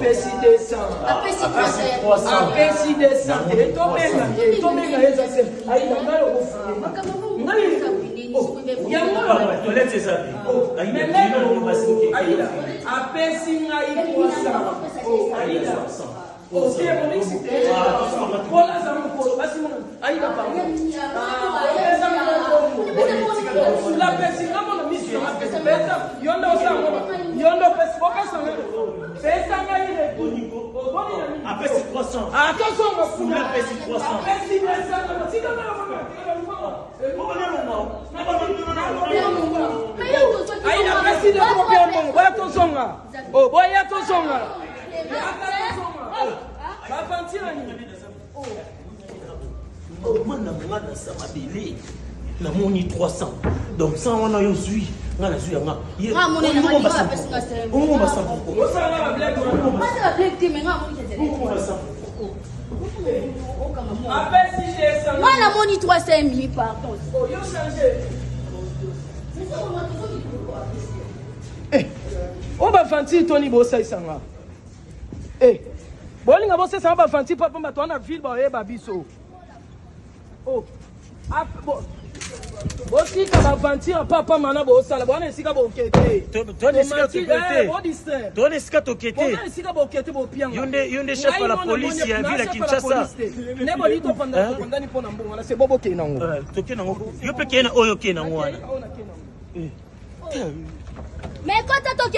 apesi 200 apesi 200 tomenga eza se aida ngalo ofuye ngai toilette c'est ça apesi ngai 300 aida aussi voilà ça me pose basi mon aida pardon la pesi ngamo na mission apesi pesa yondo sango yondo pesi boka sango pesa ngai le tuniko apesi 300 attention mon fou la pesi 300 apesi 200 sika na aida pesi de combien mon boya to songa oh boya to songa ba fantina ni oh mana sama bele na moni 300 donc ça on a yo zui nga na zui nga nga moni na mani ba pesi nga se on va ça o ça na blague pas la blague ti mais nga moni c'est on va ça apesi 200 nga na moni 300 pardon oh yo changer on va fanti Tony bossa isanga bolinga bossa ça va fanti papa mba na ville ba yeba biso oh bosi ka ba fanti papa mana bossa la bona sika bo kete Tony sika to kete Tony sika to kete bona sika bo kete bo pianga yonde chef à la police ya ville Kinshasa ne boni to pandani pona mbongo na se bobo ke nango to ke nango yo pe ke na oyo ke nango wana mais quand tu as ton